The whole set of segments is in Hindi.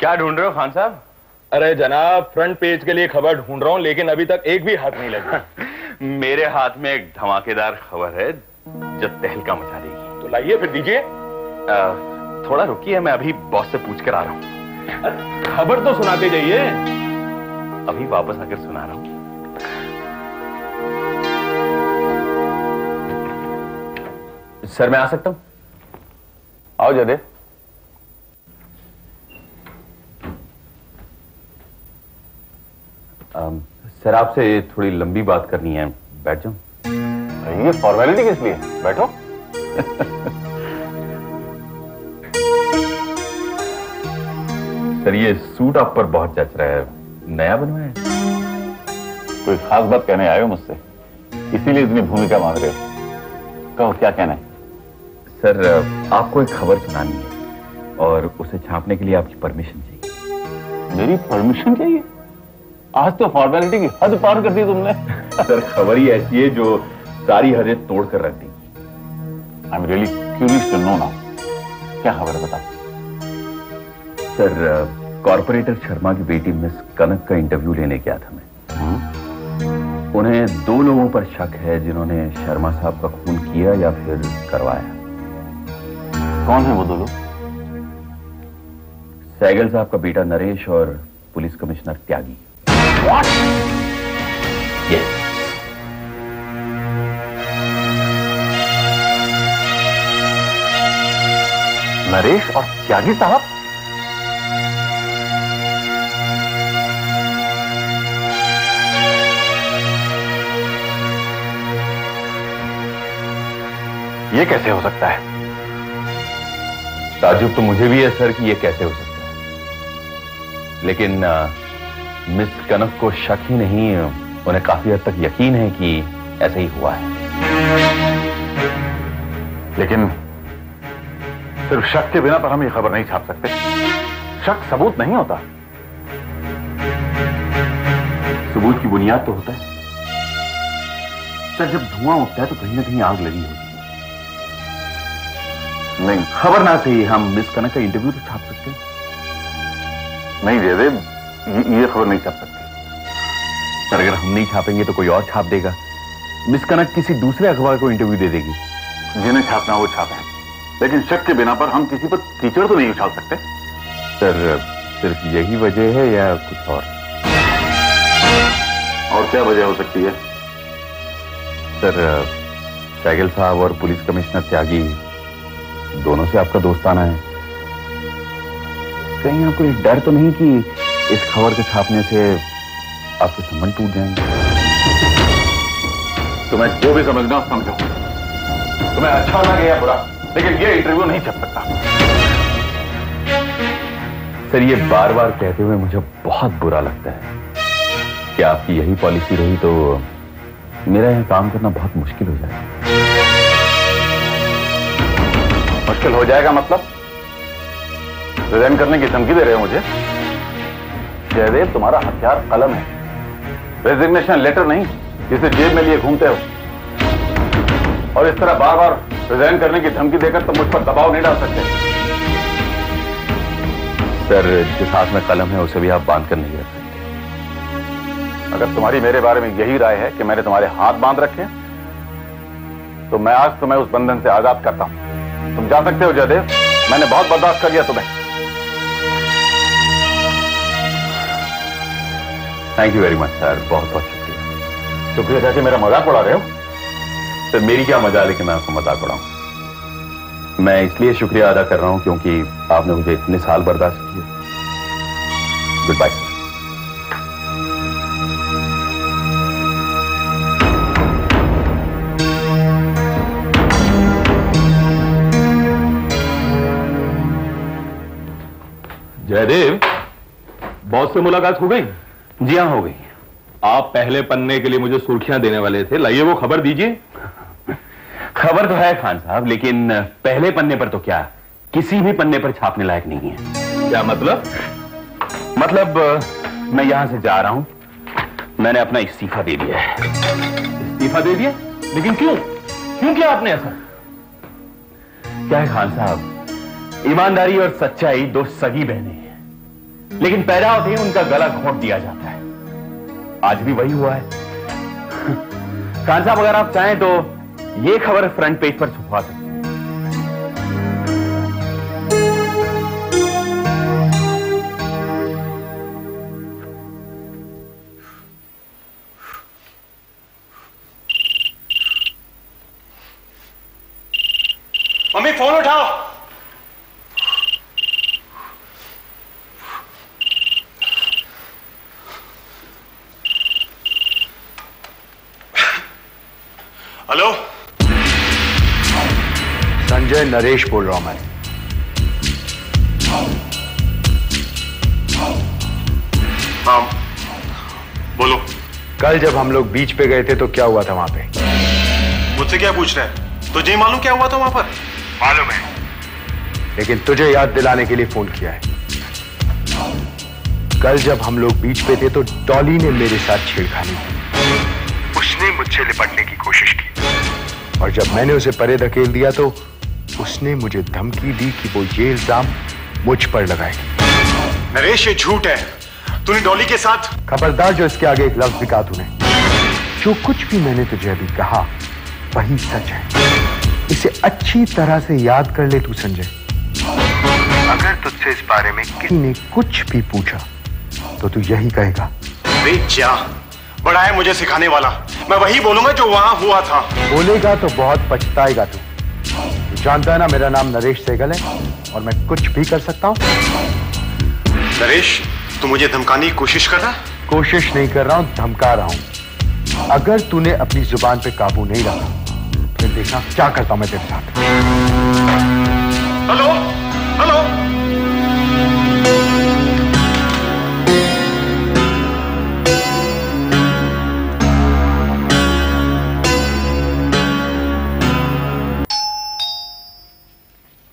क्या ढूंढ रहे हो खान साहब? अरे जनाब, फ्रंट पेज के लिए खबर ढूंढ रहा हूं, लेकिन अभी तक एक भी हाथ नहीं लगा। मेरे हाथ में एक धमाकेदार खबर है जो तहलका मचा देगी। तो लाइए फिर दीजिए। थोड़ा रुकिए, मैं अभी बॉस से पूछ कर आ रहा हूं। खबर तो सुनाते जाइए। अभी वापस आकर सुना रहा हूं। सर मैं आ सकता हूं? आओ जयदेव। सर आपसे थोड़ी लंबी बात करनी है, बैठ जाऊं? ये फॉर्मेलिटी किस लिए? बैठो। सर ये सूट आप पर बहुत जच रहा है, नया बनवाया है? कोई खास बात कहने आए हो मुझसे, इसीलिए इतनी भूमिका मांग रहे हो? कहो क्या कहना है? सर आपको एक खबर सुनानी है और उसे छापने के लिए आपकी परमिशन चाहिए। मेरी परमिशन चाहिए? आज तो फॉर्मेलिटी की हद पार कर दी तुमने। सर खबर ही ऐसी है जो सारी हदें तोड़ कर रख दी। I am really curious to know now. क्या खबर है, बताओ। सर कॉर्पोरेटर शर्मा की बेटी मिस कनक का इंटरव्यू लेने गया था मैं। उन्हें 2 लोगों पर शक है जिन्होंने शर्मा साहब का खून किया या फिर करवाया। कौन है वो 2 लोग? सैगल साहब का बेटा नरेश और police commissioner Tyagi. What? Yes. Naresh और त्यागी साहब? ये कैसे हो सकता है? ताज्जुब तो मुझे भी है सर कि ये कैसे हो सकता है, लेकिन मिस कनक को शक ही नहीं, उन्हें काफी हद तक यकीन है कि ऐसा ही हुआ है। लेकिन सिर्फ शक के बिना पर हम ये खबर नहीं छाप सकते। शक सबूत नहीं होता। सबूत की बुनियाद तो होता है सर। जब धुआं उठता है तो कहीं ना कहीं आग लगी होती है। नहीं, खबर ना सही, हम मिस कनक का इंटरव्यू तो छाप सकते हैं। नहीं जयदेव, ये खबर नहीं छाप सकती। सर अगर हम नहीं छापेंगे तो कोई और छाप देगा। मिस कनक किसी दूसरे अखबार को इंटरव्यू दे देगी। जिन्हें छापना वो छापें, लेकिन शक के बिना पर हम किसी पर कीचड़ तो नहीं उछाल सकते। सर सिर्फ यही वजह है या कुछ और? और क्या वजह हो सकती है? सर सैगल साहब और पुलिस कमिश्नर त्यागी दोनों से आपका दोस्ताना है। कहीं आपको एक डर तो नहीं कि इस खबर के छापने से आपके संबंध टूट जाएंगे? तुम्हें जो भी समझना समझो। तुम्हें अच्छा लगे या बुरा, लेकिन ये इंटरव्यू नहीं छप सकता। सर ये बार बार कहते हुए मुझे बहुत बुरा लगता है कि आपकी यही पॉलिसी रही तो मेरा यहां काम करना बहुत मुश्किल हो जाएगा। मुश्किल हो जाएगा मतलब? रिजाइन करने की धमकी दे रहे हो मुझे? जयदेव, तुम्हारा हथियार कलम है, रेजिग्नेशन लेटर नहीं, जिसे जेब में लिए घूमते हो। और इस तरह बार बार रिजाइन करने की धमकी देकर तुम मुझ पर दबाव नहीं डाल सकते। सर जिस हाथ में कलम है उसे भी आप बांध कर नहीं रख सकते। अगर तुम्हारी मेरे बारे में यही राय है कि मैंने तुम्हारे हाथ बांध रखे, तो मैं आज तुम्हें उस बंधन से आजाद करता हूं। तुम जा सकते हो जयदेव, मैंने बहुत बर्दाश्त कर लिया तुम्हें। Thank you very much sir, बहुत बहुत शुक्रिया। शुक्रिया जैसे मेरा मजाक उड़ा रहे हो? सर मेरी क्या मजाल है कि मैं आपको मजाक उड़ाऊं। मैं इसलिए शुक्रिया अदा कर रहा हूं क्योंकि आपने मुझे इतने साल बर्दाश्त किए। Goodbye sir. Jaidev, boss से मुलाकात हो गई? जी हाँ हो गई। आप पहले पन्ने के लिए मुझे सुर्खियां देने वाले थे, लाइए वो खबर दीजिए। खबर तो है खान साहब, लेकिन पहले पन्ने पर तो क्या, किसी भी पन्ने पर छापने लायक नहीं है। क्या मतलब? मतलब मैं यहां से जा रहा हूं, मैंने अपना इस्तीफा दे दिया है। इस्तीफा दे दिया? लेकिन क्यों? क्यों किया आपने ऐसा? क्या है खान साहब, ईमानदारी और सच्चाई 2 सगी बहनें हैं। लेकिन पैदा होते ही उनका गला घोंट दिया जाता है। आज भी वही हुआ है। खान साहब, अगर आप चाहें तो ये खबर फ्रंट पेज पर छपवा सकते हैं। मम्मी, फोन उठाओ। हेलो, संजय नरेश बोल रहा हूं मैं। हाँ, बोलो। कल जब हम लोग बीच पे गए थे तो क्या हुआ था वहां पे? मुझसे क्या पूछ रहे हैं? तुझे ही मालूम क्या हुआ था वहां पर? मालूम है, लेकिन तुझे याद दिलाने के लिए फोन किया है। कल जब हम लोग बीच पे थे तो डॉली ने मेरे साथ छेड़खानी की। उसने मुझसे लिपटने की कोशिश की और जब मैंने उसे परे धकेल दिया तो उसने मुझे धमकी दी कि वो ये इल्जाम मुझ पर लगाएगी। नरेश, ये झूठ है। तूने डॉली के साथ... खबरदार जो इसके आगे एक लफ्ज भी कहा तूने। जो कुछ भी मैंने तुझे अभी कहा वही सच है। इसे अच्छी तरह से याद कर ले तू संजय। अगर तुझसे इस बारे में किसी ने कुछ भी पूछा तो तू यही कहेगा, जा, बड़ा है मुझे सिखाने वाला। मैं वही बोलूंगा जो वहां हुआ था। बोलेगा तो बहुत पछताएगा तू। तू जानता है ना मेरा नाम नरेश सहगल है और मैं कुछ भी कर सकता हूं। नरेश, तू मुझे धमकाने की कोशिश कर रहा है? कोशिश नहीं कर रहा हूं, धमका रहा हूं। अगर तूने अपनी जुबान पे काबू नहीं रखा फिर देखना क्या करता हूं मैं तेरे साथ। Hello, hello.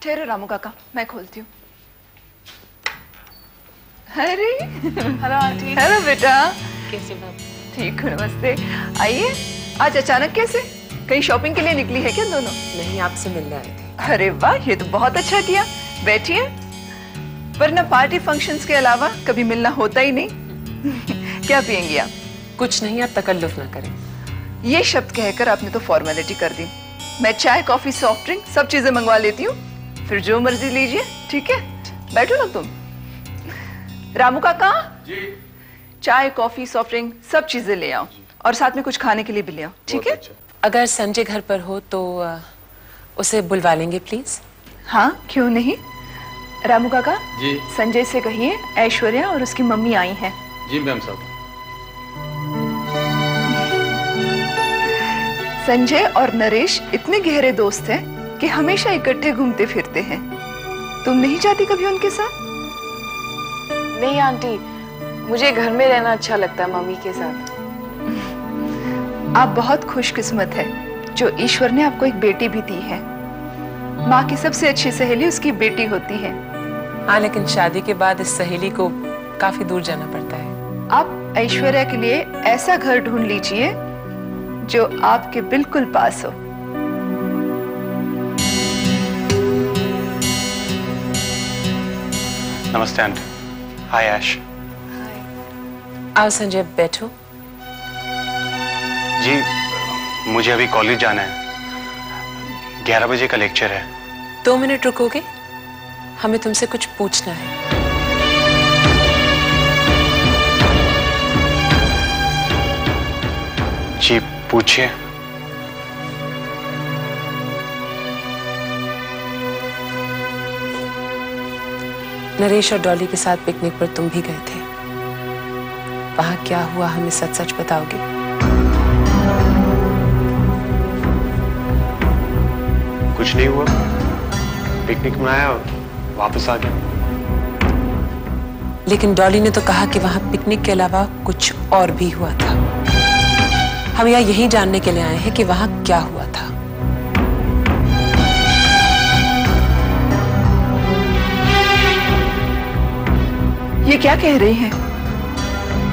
ठहरो रामू काका, मैं खोलती हूँ। अरे हेलो आंटी। हेलो बेटा, कैसे बात? ठीक हूँ, नमस्ते। आइए। आज अचानक कैसे? कहीं शॉपिंग के लिए निकली है क्या दोनों? नहीं, आपसे मिलने आए थे। अरे वाह, ये तो बहुत अच्छा किया। बैठिए। वरना पार्टी फंक्शंस के अलावा कभी मिलना होता ही नहीं। क्या पियेंगी आप? कुछ नहीं, आप तकल्लुफ ना करें। ये शब्द कहकर आपने तो फॉर्मेलिटी कर दी। मैं चाय, कॉफी, सॉफ्ट ड्रिंक सब चीजें मंगवा लेती हूँ, फिर जो मर्जी लीजिए। ठीक है, बैठो ना तुम। रामू काका जी, चाय, कॉफी, सॉफ्ट ड्रिंक सब चीजें ले आओ और साथ में कुछ खाने के लिए भी ले आओ। ठीक है? अगर संजय घर पर हो तो उसे बुलवा लेंगे प्लीज। हाँ, क्यों नहीं। रामू काका जी, संजय से कहिए ऐश्वर्या और उसकी मम्मी आई हैं। जी मैम साहब। संजय और नरेश इतने गहरे दोस्त हैं कि हमेशा इकट्ठे घूमते फिरते हैं। तुम नहीं जाती कभी उनके साथ? नहीं आंटी, मुझे घर में रहना अच्छा लगता है मम्मी के साथ। आप बहुत खुशकिस्मत है जो ईश्वर ने आपको एक बेटी भी दी है। माँ की सबसे अच्छी सहेली उसकी बेटी होती है। हाँ, लेकिन शादी के बाद इस सहेली को काफी दूर जाना पड़ता है। आप ऐश्वर्या के लिए ऐसा घर ढूंढ लीजिए जो आपके बिल्कुल पास हो। नमस्ते आंटी। हाय ऐश। आओ संजय, बैठो। जी, मुझे अभी कॉलेज जाना है। 11 बजे का लेक्चर है। 2 मिनट रुकोगे? हमें तुमसे कुछ पूछना है। जी, पूछिए। नरेश और डॉली के साथ पिकनिक पर तुम भी गए थे। वहां क्या हुआ हमें सच सच बताओगे? कुछ नहीं हुआ, पिकनिक मनाया और वापस आ गया। लेकिन डॉली ने तो कहा कि वहां पिकनिक के अलावा कुछ और भी हुआ था। हम यहाँ यही जानने के लिए आए हैं कि वहां क्या हुआ था। ये क्या कह रही हैं?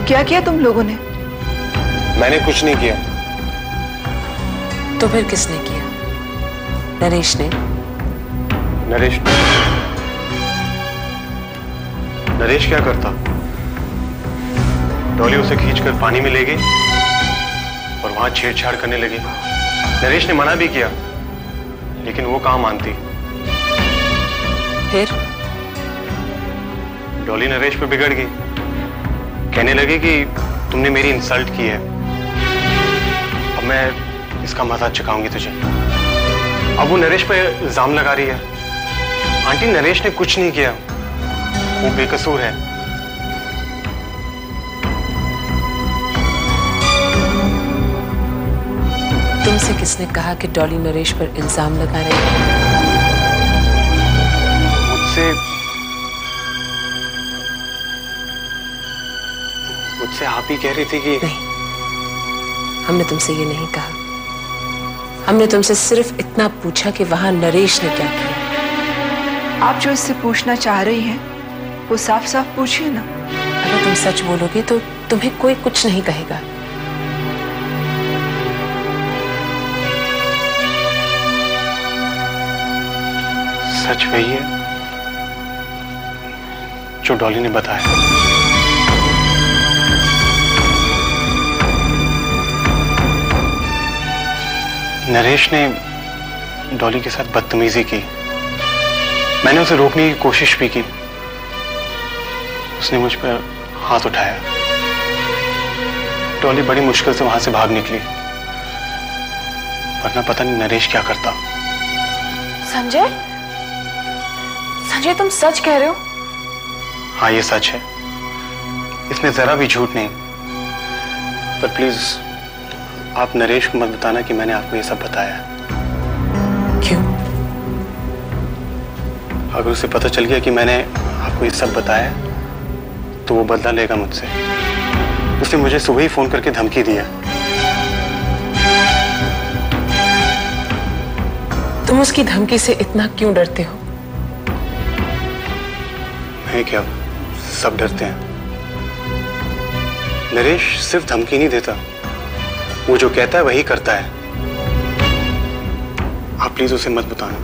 क्या किया तुम लोगों ने? मैंने कुछ नहीं किया। तो फिर किसने किया? नरेश ने? नरेश। नरेश क्या करता? डॉली उसे खींचकर पानी में ले गई और वहां छेड़छाड़ करने लगी। नरेश ने मना भी किया, लेकिन वो कहां मानती। फिर डॉली नरेश पे बिगड़ गई, कहने लगी कि तुमने मेरी इंसल्ट की है, अब मैं इसका मजा चुकाऊंगी तुझे। अब वो नरेश पे इल्जाम लगा रही है। आंटी, नरेश ने कुछ नहीं किया, वो बेकसूर है। तुमसे किसने कहा कि डॉली नरेश पर इल्जाम लगा रही है? मुझसे आप ही कह रही थी कि नहीं, हमने तुमसे ये नहीं कहा। हमने तुमसे सिर्फ इतना पूछा कि वहां नरेश ने क्या किया। आप जो इससे पूछना चाह रही हैं वो साफ साफ पूछिए ना। अगर तुम सच बोलोगे तो तुम्हें कोई कुछ नहीं कहेगा। सच वही है जो डॉली ने बताया। नरेश ने डॉली के साथ बदतमीजी की। मैंने उसे रोकने की कोशिश भी की, उसने मुझ पर हाथ उठाया। डॉली बड़ी मुश्किल से वहां से भाग निकली, वरना पता नहीं नरेश क्या करता। संजय, संजय तुम सच कह रहे हो? हाँ, ये सच है, इसमें जरा भी झूठ नहीं। पर प्लीज आप नरेश को मत बताना कि मैंने आपको ये सब बताया। क्यों? अगर उसे पता चल गया कि मैंने आपको ये सब बताया तो वो बदला लेगा मुझसे। उसने मुझे सुबह ही फोन करके धमकी दिया। तुम उसकी धमकी से इतना क्यों डरते हो? मैं क्या, सब डरते हैं। नरेश सिर्फ धमकी नहीं देता, वो जो कहता है वही करता है। आप प्लीज उसे मत बताना।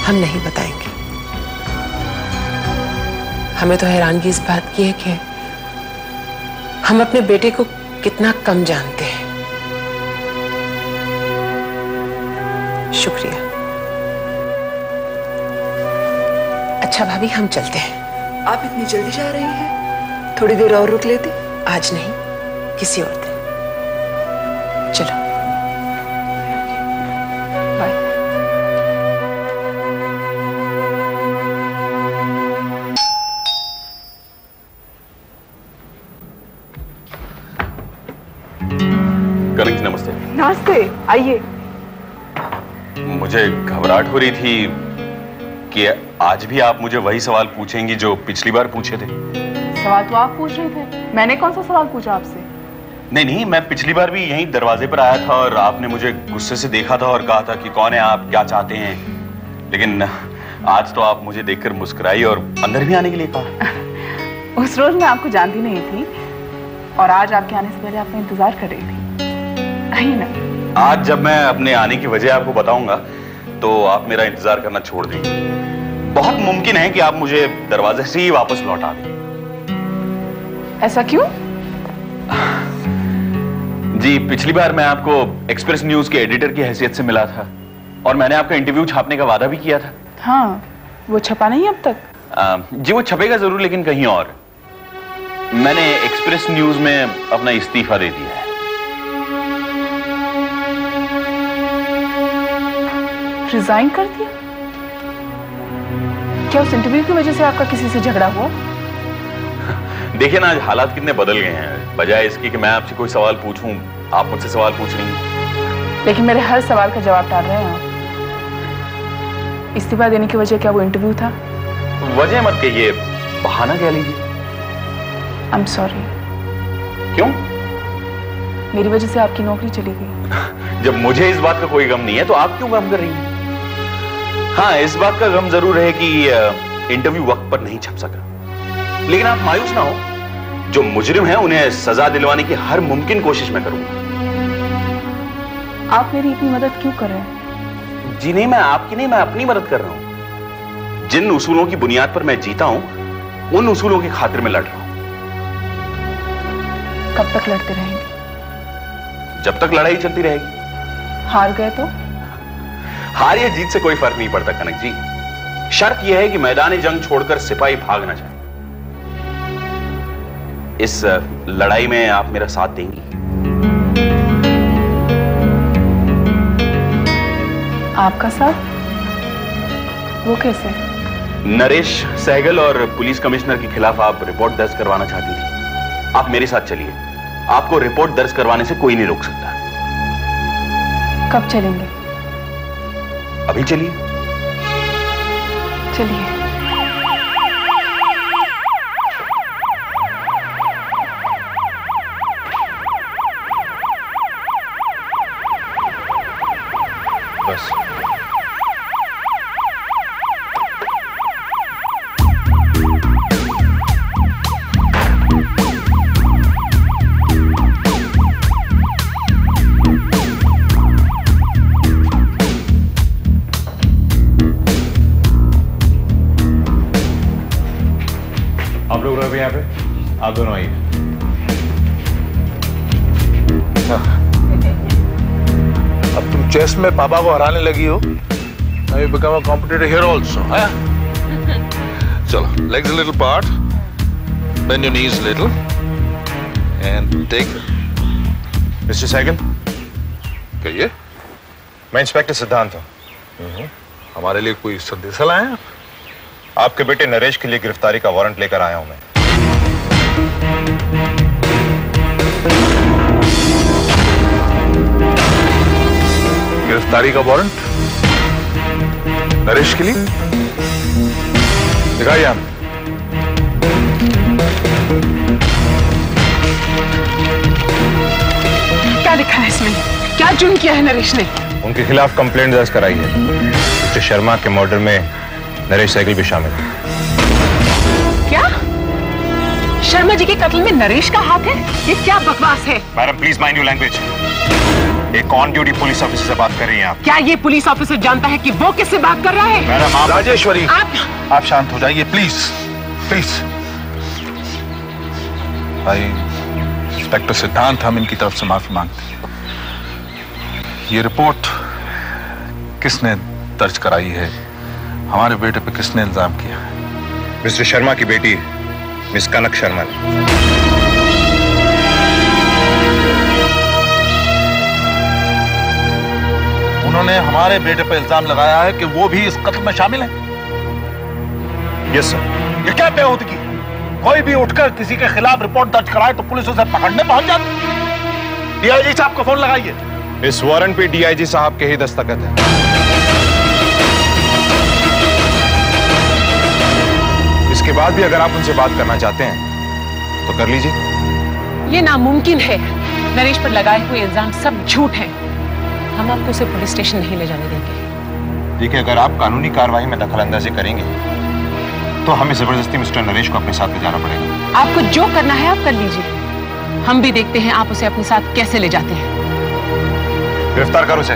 हम नहीं बताएंगे। हमें तो हैरानगी इस बात की है कि हम अपने बेटे को कितना कम जानते हैं। शुक्रिया। अच्छा भाभी, हम चलते हैं। आप इतनी जल्दी जा रही हैं? थोड़ी देर और रुक लेती। आज नहीं, किसी और दिन। चलो बाय। कनक जी नमस्ते। नमस्ते, आइए। मुझे घबराहट हो रही थी कि आज भी आप मुझे वही सवाल पूछेंगी जो पिछली बार पूछे थे। सवाल तो आप पूछ रहे थे, मैंने कौन सा सवाल पूछा आपसे? नहीं, मैं पिछली बार भी यहीं दरवाजे पर आया था और आपने मुझे गुस्से से देखा था और कहा था कि कौन है आप, क्या चाहते हैं। लेकिन आज तो आप मुझे देखकर मुस्कुराई और अंदर भी आने के लिए कहा। उस रोज मैं आपको जानती नहीं थी और आज आपके आने से पहले आपका इंतजार कर रही थी। आइए ना। आज जब मैं अपने आने की वजह आपको बताऊंगा तो आप मेरा इंतजार करना छोड़ देंगे। बहुत मुमकिन है कि आप मुझे दरवाजे से ही वापस लौटा दें। ऐसा क्यों? जी, पिछली बार मैं आपको एक्सप्रेस न्यूज के एडिटर की हैसियत से मिला था और मैंने आपका इंटरव्यू छापने का वादा भी किया था। हाँ, वो छपा नहीं अब तक? जी, वो छपेगा जरूर, लेकिन कहीं और। मैंने एक्सप्रेस न्यूज में अपना इस्तीफा दे दिया है। रिजाइन कर दिया? क्या उस इंटरव्यू की वजह से आपका किसी से झगड़ा हुआ? देखिए ना, आज हालात कितने बदल गए हैं। बजाय इसकी कि मैं आपसे कोई सवाल पूछूं, आप मुझसे सवाल पूछ रही हैं। लेकिन मेरे हर सवाल का जवाब टाल रहे हैं आप। इस्तीफा देने की वजह क्या वो इंटरव्यू था? वजह मत कहिए, बहाना कह लीजिए। I am sorry. क्यों? मेरी वजह से आपकी नौकरी चली गई। जब मुझे इस बात का कोई गम नहीं है तो आप क्यों गम कर रही हैं? हाँ, इस बात का गम जरूर है कि इंटरव्यू वक्त पर नहीं छप सका। लेकिन आप मायूस ना हो, जो मुजरिम हैं उन्हें सजा दिलवाने की हर मुमकिन कोशिश मैं करूंगा। आप मेरी इतनी मदद क्यों कर रहे हैं? जी नहीं, मैं आपकी नहीं, मैं अपनी मदद कर रहा हूं। जिन उसूलों की बुनियाद पर मैं जीता हूं, उन उसूलों की खातिर मैं लड़ रहा हूं। कब तक लड़ते रहेंगे? जब तक लड़ाई चलती रहेगी। हार गए तो? हार या जीत से कोई फर्क नहीं पड़ता कनक जी। शर्त यह है कि मैदान जंग छोड़कर सिपाही भाग ना जाए। इस लड़ाई में आप मेरा साथ देंगी? आपका साथ? वो कैसे? नरेश सहगल और पुलिस कमिश्नर के खिलाफ आप रिपोर्ट दर्ज करवाना चाहती थी। आप मेरे साथ चलिए। आपको रिपोर्ट दर्ज करवाने से कोई नहीं रोक सकता। कब चलेंगे? अभी चलिए। चलिए। बस। आप लोग रहो यहाँ पे, आप दोनों आइए। अब तुम चेस में पापा को हराने लगी हो। Now you become a competitor here also, huh? चलो, legs a little apart, bend your knees a little, and take. Mister Sehgal, कहिए। मैं इंस्पेक्टर सिद्धांत हूँ। हमारे लिए कोई संदेशा लाए हैं? आपके बेटे नरेश के लिए गिरफ्तारी का वारंट लेकर आया हूं मैं। गिरफ्तारी का वारंट नरेश के लिए? दिखाइए आप। क्या लिखा है इसमें? क्या जुर्म किया है नरेश ने? उनके खिलाफ कंप्लेंट दर्ज कराई है। मिस्टर शर्मा के मर्डर में नरेश सहगल भी शामिल है। क्या? शर्मा जी के कत्ल में नरेश का हाथ है? ये क्या बकवास है? Madam please mind your language. एक ऑन ड्यूटी पुलिस ऑफिसर से बात कर रही हैं आप। क्या ये पुलिस ऑफिसर जानता है कि वो किससे बात कर रहा है? मैडम आप राजेश्वरी, आप शांत हो जाइए प्लीज, प्लीज। भाई इंस्पेक्टर सिद्धांत, हम इनकी तरफ से माफी मांगते हैं। ये रिपोर्ट किसने दर्ज कराई है? हमारे बेटे पे किसने इल्जाम किया है? मिस्टर शर्मा की बेटी मिस कनक शर्मा ने। उन्होंने हमारे बेटे पे इल्जाम लगाया है कि वो भी इस कत्ल में शामिल है। Yes sir. ये क्या बेहूदगी? कोई भी उठकर किसी के खिलाफ रिपोर्ट दर्ज कराए तो पुलिस उसे पकड़ने पहुंच जाती। डीआईजी साहब को फोन लगाइए। इस वारंट पे डीआईजी साहब के ही दस्तखत है। इसके बाद भी अगर आप उनसे बात करना चाहते हैं तो कर लीजिए। ये नामुमकिन है। नरेश पर लगाए हुए इल्जाम सब झूठ हैं। हम आपको उसे पुलिस स्टेशन नहीं ले जाने देंगे। देखिए, अगर आप कानूनी कार्रवाई में दखलंदाजी करेंगे तो हमें जबरदस्ती मिस्टर नरेश को अपने साथ ले जाना पड़ेगा। आपको जो करना है आप कर लीजिए। हम भी देखते हैं आप उसे अपने साथ कैसे ले जाते हैं। गिरफ्तार करो उसे।